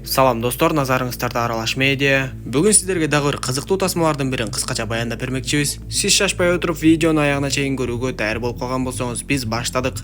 Салам достор, назарыңыздарда Аралаш медиа. Бүгін сіздерге дагы бир кызыктуу тасмалардын бирин кыскача баяндап бермекчибиз. Сиз шашпай отуруп видеону аягына чейин көрүүгө даяр болуп калган болсоңуз, биз баштадык.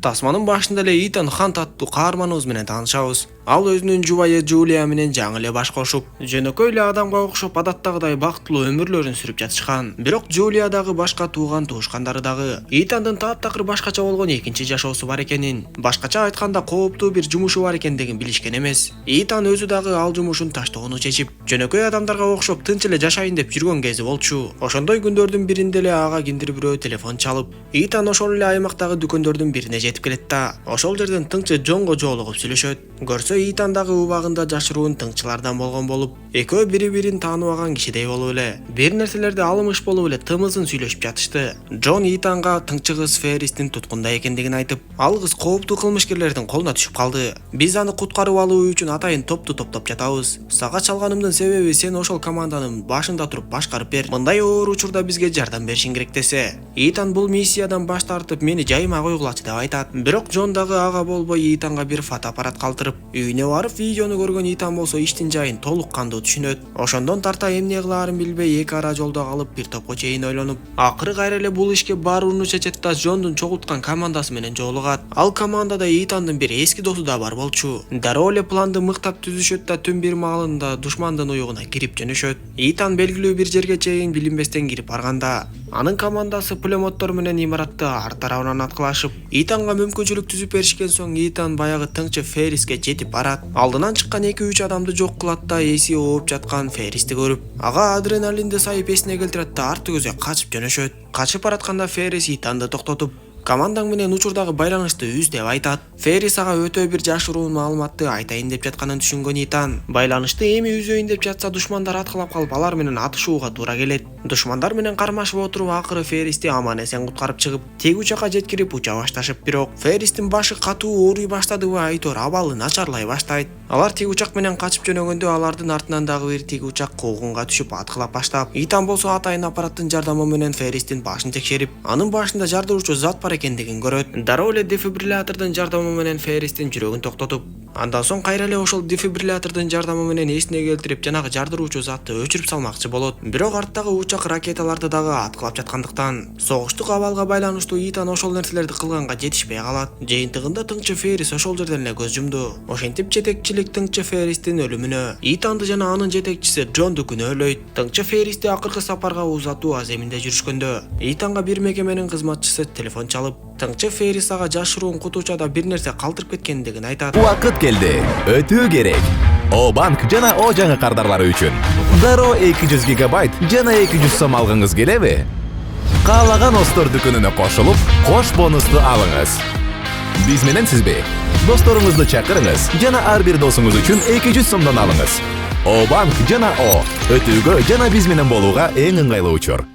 Тасманын башында эле Итан Хант аттуу каарманыбыз менен таанышабыз. Ал өзүнүн жубайы Джулия менен жаңы эле баш кошуп, жөнөкөй эле адамга окшоп адаттагыдай бактылуу өмүрлөрүн сүрүп жатышкан. Бирок Джулия дагы башка туушкандары дагы Итандын таптакыр башкача болгон экинчи жашоосу бар экенин, башкача айтканда кооптуу бир жумушу бар экендигин билишкен эмес. Итан өзү дагы ал жумушун таштоону чечип, жөнөкөй адамдарга окшоп тынч эле жашайын деп жүргөн кези болчу. Ошондой күндөрдүн биринде эле ага кимдир бирөө телефон чалып, Итан ошол эле аймактагы дүкөндөрдүн бирине жетип келет да, ошол жерден тыңчы Джонго жолугуп сүйлөшөт. Көрсө Итан дагы убагында жашыруун тыңчылардан болгон болуп, экөө бири-бирин тааныбаган кишидей болуп эле, бир нерселерди алымыш болуп эле тымызын сүйлөшүп жатышты. Джон Итанга тыңчы кыз Ферристин туткунда экендигин айтып, ал кыз кооптуу кылмышкерлердин колуна түшүп калды. Биз аны куткарып алуу үчүн атайын топту топтоп жатабыз. Сага чалганымдын себеби сен ошол команданын башында туруп башкарып бер. Мындай оор учурда бизге жардам беришиң керек десе, Итан бул миссиядан баш тартып мени жайма койгулачы деп айтат. Бирок Джон дагы ага болбой Итанга бир фотоаппарат калтырып, үйүнө барып видеону көргөн Итан болсо иштин жайын толук кандуу түшүнөт. Ошондон тарта эмне кылаарын билбей эки ара жолдо калып бир топко чейин ойлонуп, акыры кайра эле бул ишке барууну чечет да Джондун чогулткан командасы менен жолугат. Ал командада Итандын бир эски досу да бар болчу. Дароо эле планды мыктап түзүшөт да түн бир маалында душмандын уюгуна кирип жөнөшөт. Итан белгилүү бир жерге чейин билинбестен кирип барганда, анын командасы пулеметтор менен имаратты арт тарабынан аткылашып, Итанга мүмкүнчүлүк түзүп беришкен соң Итан баягы тыңчы Ферриске жетип барат. Алдынан чыккан 2-3 адамды жок кылат да эси ооп жаткан Ферристи көрүп, ага адреналинди сайып эсине келтирет да арты көзгө качып жөнөшөт. Качып баратканда Феррис Итанды токтотуп, командаң менен учурдагы байланышты үз деп айтат. Феррис ага өтө бир жашыруун маалыматты айтайын деп жатканын түшүнгөн Итан, байланышты эми үзөйүн деп жатса душмандар аткылап калып алар менен атышууга туура келет. Душмандар менен кармашып отуруп акыры Ферристи аман эсен куткарып чыгып, тег учакка жеткирип уча башташып, бирок Ферристин башы катуу ооруй баштадыбы айтор абалы начарлай баштайт. Алар тег учак менен качып жөнөгөндө алардын артынан дагы бир тег учак куугунга түшүп аткылап баштап, Итан болсо атайын аппараттын жардамы менен Ферристин башын текшерип, анын башында жардыруучу зат бар экендигин көрөт. Дароо эле дефибриллятордун жардамы менен Ферристин жүрөгүн токтотуп, андан соң кайра эле ошол дефибриллятордун жардамы менен эсине келтирип, жанагы жардыруучу затты өчүрүп салмакчы болот. Бирок арттагы учак ракеталарды дагы аткылап жаткандыктан, согуштук абалга байланыштуу Итан ошол нерселерди кылганга жетишпей калат. Жыйынтыгында тыңчы Феррис ошол жерден эле көз жумду. Ошентип жетекчилик тыңчы Ферристин өлүмүнө Итанды жана анын жетекчиси Джонду күнөөлөйт. Тыңчы Ферристи акыркы сапарга узатуу аземинде жүрүшкөндө, Итанга бир мекеменин кызматчысы телефон чалып, тыңчы Феррис ага жашыруун кутучада бир нерсе калтырып кеткендигин айтат. Убакыт келди. Өтүү керек. О банк жана О жаңы кардарлары үчүн. Дароо 200 гигабайт жана 200 сом алгыңыз келеби? Каалаган Остор дүкөнүнө кошулуп, кош бонусту алыңыз. Биз менен сизби? Досторуңузду чакырыңыз жана ар бир досуңуз үчүн 200 сомдон алыңыз. О банк жана О өтүүгө жана биз менен болууга эң ыңгайлуу учур.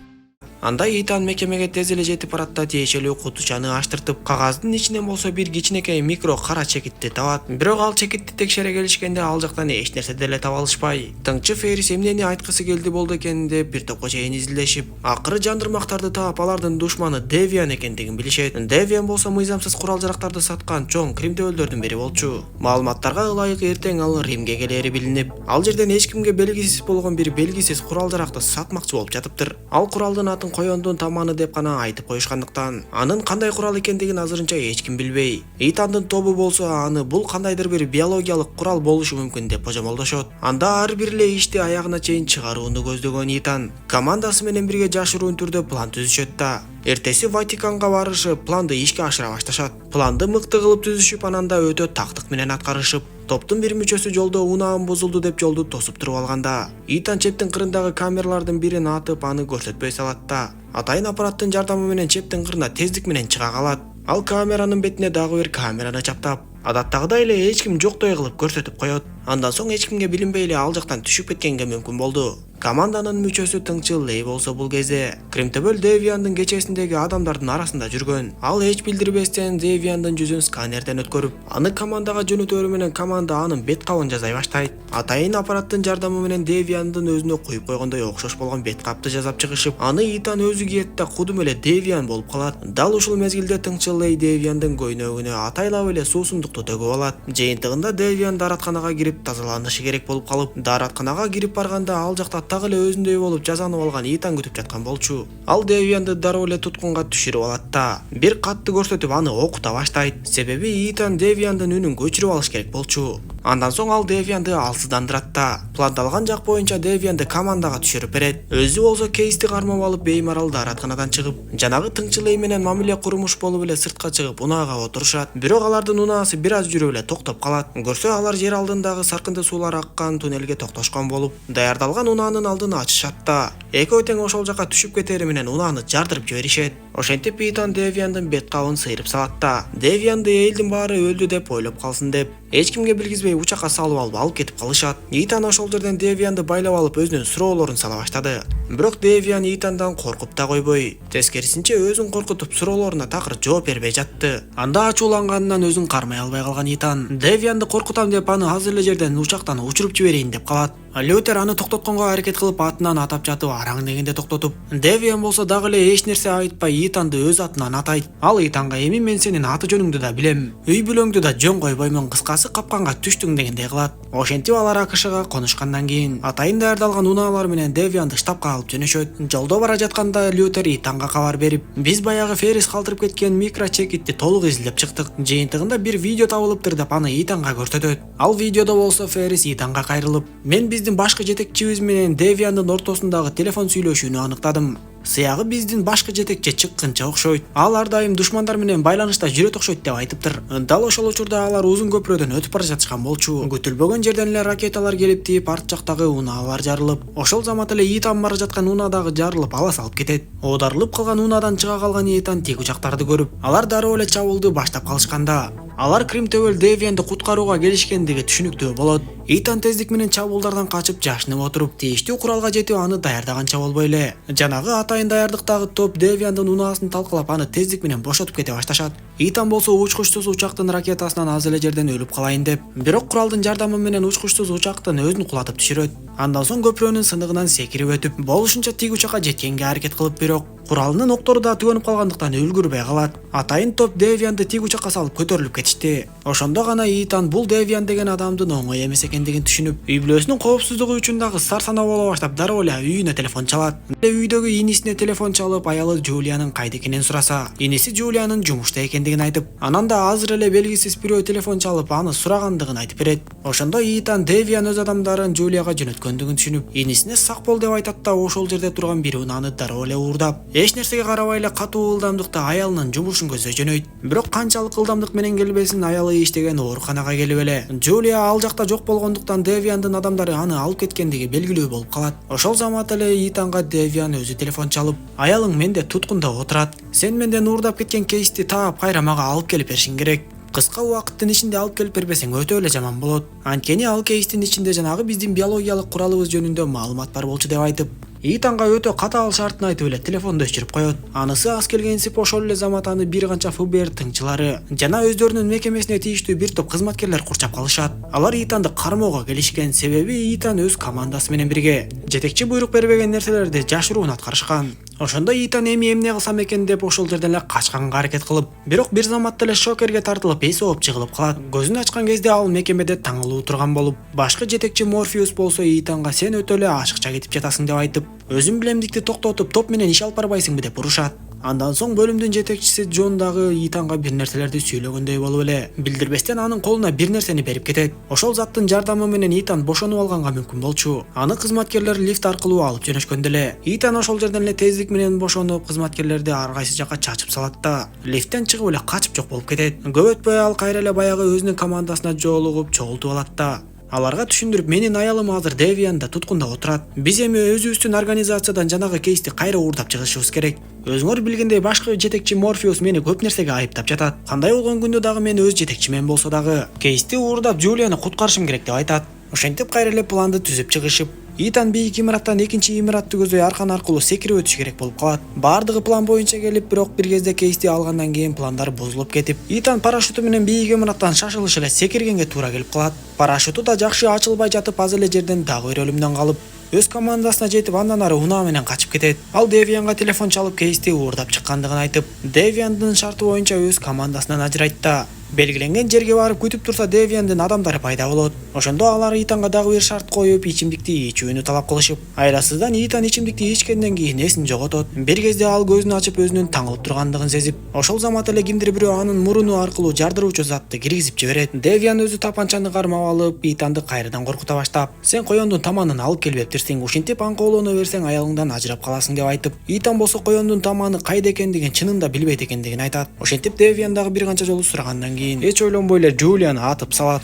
Анда Итан мекемеге тез эле жетип барат да тиешелүү кутучаны аштыртып, кагаздын ичинен болсо бир кичинекей микро кара чекитти табат. Бирок ал чекитти текшере келишкенде ал жактан эч нерсе деле таба алышпай. Тыңчы Феррис эмнени айткысы келди болду экен деп бир топко чейин изилдешип, акыры жандырмактарды таап алардын душманы Девиан экендигин билишет. Девиан болсо мыйзамсыз курал-жарактарды саткан чоң кримтөөлдөрдүн бири болчу. Маалыматтарга ылайык эртең ал Римге келери билинип, ал жерден эч кимге белгисиз болгон бир белгисиз курал-жаракты сатмакчы болуп жатыптыр. Ал куралдын атын коёндун таманы деп гана айтып коюшкандыктан, анын кандай курал экендигин азырынча эч ким билбей. Итандын тобу болсо аны бул кандайдыр бир биологиялык курал болушу мүмкүн деп божомолдошот. Анда ар бир эле ишти аягына чейин чыгарууну көздөгөн Итан командасы менен бирге жашыруун түрдө план түзүшөт да, эртеси Ватиканга барышып, планды ишке ашыра башташат. Планды мыкты кылып түзүшүп, ананда өтө тактык менен аткарышып, топтун бир мүчөсү жолдо унаам бузулду деп жолду тосуп туруп алганда, Итан чептин кырындагы камералардын бирин атып, аны көрсөтпөй салат да, атайын аппараттын жардамы менен чептин кырына тездик менен чыга калат. Ал камеранын бетине дагы бир камераны чаптап, Адаттагыдай эле эч ким жоктой кылып көрсөтүп коет. Андан соң эч кимге билинбей эле ал жактан түшүп кеткенге мүмкүн болду. Команданын мүчөсү Тыңчыл Лей болсо бул кезде Кримтөбөл Девиандын кечесиндеги адамдардын арасында жүргөн. Ал эч билдирбестен Девиандын жүзүн сканерден өткөрүп, аны командага жөнөтөрү менен команда анын бет кабын жасай баштайт. Атайын аппараттын жардамы менен Девиандын өзүнө куюп койгондой окшош болгон бет капты жасап чыгышып, аны Итан өзү кийет да кудум эле Девиан болуп калат. Дал ушул мезгилде Тыңчыл Лей Девиандын көйнөгүнө атайлап эле суусундукту төгүп алат. Жыйынтыгында Девиан дааратканага кирип тазаланышы керек болуп калып, дааратканага кирип барганда ал жакта так эле өзүндөй болуп жазанып алган Итан күтүп жаткан болчу. Ал Девианды дароо эле туткунга түшүрүп алат да бир катты көрсөтүп аны окута баштайт. Себеби Итан Девиандын үнүн көчүрүп алыш керек болчу. Андан соң ал Девианды алсыздандырат да пландалган жак боюнча Девианды командага түшүрүп берет. Өзү болсо кейсти кармап алып беймарал дааратканадан чыгып, жанагы Тыңчыл Лей менен мамиле курмуш болуп эле сыртка чыгып унаага отурушат. Бирок алардын унаасы бир аз жүрүп эле токтоп калат. Көрсө алар жер алдындагы саркынды суулар аккан туннелге токтошкон болуп, даярдалган унаанын алдын ачышат да экөө тең ошол жака түшүп кетери менен унааны жардырып жиберишет. Ошентип Итан Девиандын бет кабын сыйрып салат да Девианды элдин баары өлдү деп ойлоп калсын деп эч кимге билгизбей учакка салып алып кетип калышат. Итан ошол жерден Девианды байлап алып өзүнүн суроолорун сала баштады. Бирок Девиан Итандан коркуп да койбой, тескерисинче өзүн коркутуп суроолоруна такыр жооп бербей жатты. Анда ачууланганынан өзүн кармай албай калган Итан Девианды коркутам деп аны азыр эле жерден учактан учуруп жиберейин деп калат. Лютер аны токтотконго аракет кылып атынан атап жатып араң дегенде токтотуп, Девиан болсо дагы эле эч нерсе айтпай Итанды өз атынан атайт. Ал Итанга эми мен сенин аты жөнүңдү да билем, үй бүлөңдү да жөн койбоймун, кыскасы капканга түштүң дегендей кылат. Ошентип алар АКШга конушкандан кийин атайын даярдалган унаалар менен Девианды штабка алып жөнөшөт. Жолдо бара жатканда Лютер Итанга кабар берип, биз баягы Феррис калтырып кеткен микрочекитти толук изилдеп чыктык. Жыйынтыгында бир видео табылыптыр деп аны Итанга көрсөтөт. Ал видеодо болсо Феррис Итанга кайрылып, мен биздин башкы жетекчибиз менен Девиандын ортосундагы телефон сүйлөшүүнү аныктадым. Сыягы биздин башкы жетекчи чыккынча окшойт. Ал ар дайым душмандар менен байланышта жүрөт окшойт деп айтыптыр. Дал ошол учурда алар узун көпүрөдөн өтүп бара жатышкан болчу. Күтүлбөгөн жерден эле ракеталар келип тийип, арт жактагы унаалар жарылып, ошол замат эле Итан бара жаткан унаадагы жарылып ала салып кетет. Оодарылып калган унаадан чыга калган Итан тик учактарды көрүп, алар дароо эле чабуулду баштап калышканда, алар Кримтөбөл Девианды куткарууга келишкендиги түшүнүктүү болот. Итан тездик менен чабуулдардан качып жашынып отуруп, тийиштүү куралга жетип аны даярдаганча болбой эле жанагы атайын даярдыктагы топ Девиандын унаасын талкалап аны тездик менен бошотуп кете башташат. Итан болсо учкучсуз учактын ракетасынан аз эле жерден өлүп калайын деп, бирок куралдын жардамы менен учкучсуз учактын өзүн кулатып түшүрөт. Андан соң көпүрөнүн сындыгынан секирип өтүп, болушунча тик учакка жеткенге аракет кылып, бирок куралынын октору да төгөнүп калгандыктан үлгүрбөй калат. Атайын топ Девианды тик учакка салып көтөрүлүп кетишти. Ошондо гана Итан бул Девиан деген адамдын оңой эмес экендигин түшүнүп, үй бүлөсүнүн коопсуздугу үчүн дагы сарсанаа боло баштап дароо эле үйүнө телефон чалат. Үйдөгү инисине телефон чалып, аялы Жулиянын кайда экенин сураса, иниси Жулиянын жумушта экендигин айтып, анан да азыр эле белгисиз бирөө телефон чалып аны сурагандыгын айтып берет. Ошондо Итан Девиан өз адамдарын Жулияга жөнөткөндүгүн түшүнүп, инисине сак бол деп айтат да ошол жерде турган бир унааны дароо эле уурдап, эч нерсеге карабай эле катуу ылдамдыкта аялынын жумушун көздөй жөнөйт. Бирок канчалык ылдамдык менен келбесин, аялы иштеген ооруканага келип эле Жулия ал жакта жок болгондуктан Девиандын адамдары аны алып кеткендиги белгилүү болуп калат. Ошол замат эле Итанга Девиан өзү телефон чалып, аялың менде туткунда отурат, сен менден уурдап кеткен кейсти таап кайра мага алып келип беришиң керек. Кыска убакыттын ичинде алып келип бербесең өтө эле жаман болот. Анткени ал кейстин ичинде жанагы биздин биологиялык куралыбыз жөнүндө маалымат бар болчу деп айтып, Итанга өтө катаал шартын айтып эле телефонду өчүрүп коет. Анысы аз келгенсип ошол эле замат аны бир канча ФБР тыңчылары жана өздөрүнүн мекемесине тийиштүү бир топ кызматкерлер курчап калышат. Алар Итанды кармоого келишкен, себеби Итан өз командасы менен бирге жетекчи буйрук бербеген нерселерди жашыруун аткарышкан. Ошондо Итан эми эмне кылсам экен деп ошол жерден эле качканга аракет кылып, бирок бир заматта эле шокерге тартылып эси ооп жыгылып калат. Көзүн ачкан кезде ал мекемеде таңылуу турган болуп, башкы жетекчи Морфеус болсо Итанга сен өтө эле ашыкча кетип жатасың деп айтып, өзүн билемдикти токтотуп топ менен иш алып барбайсыңбы деп урушат. Андан соң бөлүмдүн жетекчиси Джон дагы Итанга бир нерселерди сүйлөгөндөй болуп эле билдирбестен анын колуна бир нерсени берип кетет. Ошол заттын жардамы менен Итан бошонуп алганга мүмкүн болчу. Аны кызматкерлер лифт аркылуу алып жөнөшкөндө эле Итан ошол жерден эле тездик менен бошонуп, кызматкерлерди ар кайсы жакка чачып салат да лифттен чыгып эле качып жок болуп кетет. Көп өтпөй ал кайра эле баягы өзүнүн командасына жолугуп чогултуп алат да Аларга түшүндүрүп, менин аялым азыр Девианда туткунда отурат. Биз эми өзүбүздүн организациядан жанагы кейсти кайра уурдап чыгышыбыз керек. Өзүңөр билгендей башкы жетекчи Морфеус мени көп нерсеге айыптап жатат. Кандай болгон күндө дагы мен өз жетекчимен болсо дагы кейсти уурдап Джулияны куткарышым керек деп айтат. Ошентип кайра эле планды түзүп чыгышып, Итан бийик имараттан экинчи имаратты көздөй аркан аркылуу секирип өтүш керек болуп калат. Бардыгы план боюнча келип, бирок бир кезде кейсти алгандан кийин пландар бузулуп кетип, Итан парашюту менен бийик имараттан шашылыш эле секиргенге туура келип калат. Парашюту да жакшы ачылбай жатып, аз эле жерден дагы бир өлүмдөн калып, өз командасына жетип, андан ары унаа менен качып кетет. Ал Девианга телефон чалып кейсти уурдап чыккандыгын айтып, Девиандын шарты боюнча өз командасынан ажырайт да белгиленген жерге барып күтүп турса Девиандын адамдары пайда болот. Ошондо алар Итанга дагы бир шарт коюп, ичимдикти ичүүнү талап кылышып, айрасыздан Итан ичимдикти ичкенден кийин эсин жоготот. Бир кезде ал көзүн ачып өзүнүн таңылып тургандыгын сезип, ошол замат эле кимдир бирөө анын муруну аркылуу жардыруучу затты киргизип жиберет. Девиан өзү тапанчаны кармап алып, Итанды кайрадан коркута баштап, сен коёндун таманын алып келбептирсиң, ушинтип аңкоолоно берсең аялыңдан ажырап каласың деп айтып, Итан болсо коёндун таманы кайда экендигин чынында билбейт экендигин айтат. Ошентип Девиан дагы бир канча жолу сурагандан кийин эч ойлонбой эле Джулияны атып салат.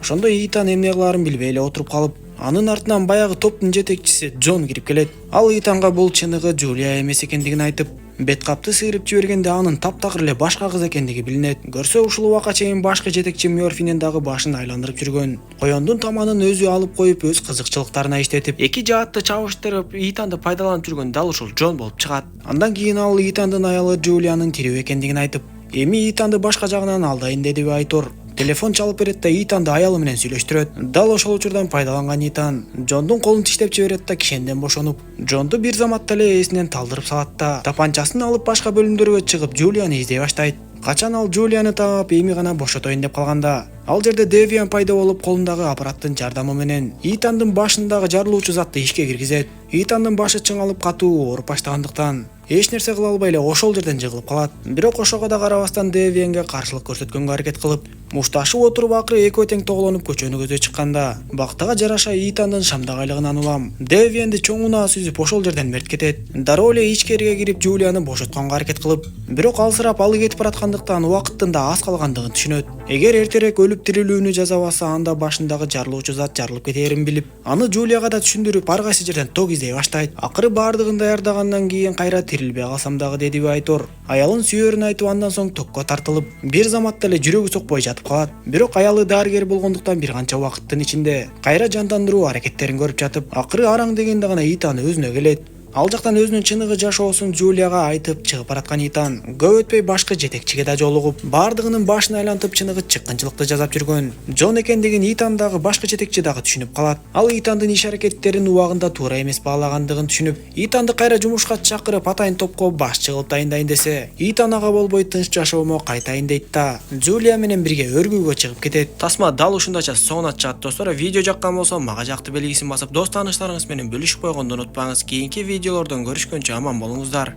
Ошондо Итан эмне кылаарын билбей эле отуруп калып, анын артынан баягы топтун жетекчиси Джон кирип келет. Ал Итанга бул чыныгы Джулия эмес экендигин айтып, бет капты сыйрып жибергенде анын таптакыр эле башка кыз экендиги билинет. Көрсө ушул убакка чейин башкы жетекчи Мёрфинин дагы башын айландырып жүргөн, коёндун таманын өзү алып коюп өз кызыкчылыктарына иштетип, эки жаатты чабыштырып Итанды пайдаланып жүргөн дал ушул Джон болуп чыгат. Андан кийин ал Итандын аялы Джулиянын тирүү экендигин айтып, эми Итанды башка жагынан алдайын дедиби Айтор. Телефон чалып берет да Итанды аялы менен сүйлөштүрөт. Дал ошол учурдан пайдаланган Итан Джондун колун тиштеп жиберет да кишенден бошонуп, Джонду бир заматта эле эсинен талдырып салат да тапанчасын алып башка бөлүмдөргө чыгып Джулияны издей баштайт. Качан ал Джулияны таап эми гана бошотоюн деп калганда, ал жерде Девиан пайда болуп колундагы аппараттын жардамы менен Итандын башындагы жарылуучу затты ишке киргизет. Итандын башы чыңалып катуу ооруп баштагандыктан эч нерсе кыла албай эле ошол жерден жыгылып калат. Бирок ошого да карабастан Девианга каршылык көрсөткөнгө аракет кылып, мушташып отуруп акыры экөө тең тоголонуп көчөнү көздөй чыкканда, бактыга жараша Итандын шамдагайлыгынан улам Девианды чоң унаа сүзүп ошол жерден мерт кетет. Дароо эле ичкериге кирип Джулияны бошотконго аракет кылып, бирок алсырап алы кетип бараткандыктан убакыттын да аз калгандыгын түшүнөт. Эгер эртерээк өлүп тирилүүнү жазабаса, анда башындагы жарылуучу зат жарылып кетээрин билип, аны Джулияга да түшүндүрүп, ар кайсы жерден ток издей баштайт. Акыры баардыгын даярдагандан кийин кайра тирилбей калсам дагы дедиби Айтор. Аялын сүйөрүн айтып, андан соң токко тартылып, бир заматта эле жүрөгү сокпой жатып калат. Бирок аялы дарыгер болгондуктан бир канча убакыттын ичинде кайра жандандыруу аракеттерин көрүп жатып, акыры араң дегенде гана Итан өзүнө келет. Ал жактан өзүнүн чыныгы жашоосун Джулияга айтып чыгып бараткан Итан көп өтпөй башкы жетекчиге да жолугуп, бардыгынын башын айлантып чыныгы чыккынчылыкты жасап жүргөн Джон экендигин Итан дагы башкы жетекчи дагы түшүнүп калат. Ал Итандын иш аракеттерин убагында туура эмес баалагандыгын түшүнүп, Итанды кайра жумушка чакырып атайын топко башчы кылып дайындайын десе, Итан ага болбой тынч жашоомо кайтайын дейт да Джулия менен бирге өргүүгө чыгып кетет. Тасма дал ушундайча соңуна чыгат достор. Видео жаккан болсо мага жакты белгисин басып, дос тааныштарыңыз менен бөлүшүп койгонду унутпаңыз. Кийинки видеолордон көрүшкөнчө аман болуңуздар.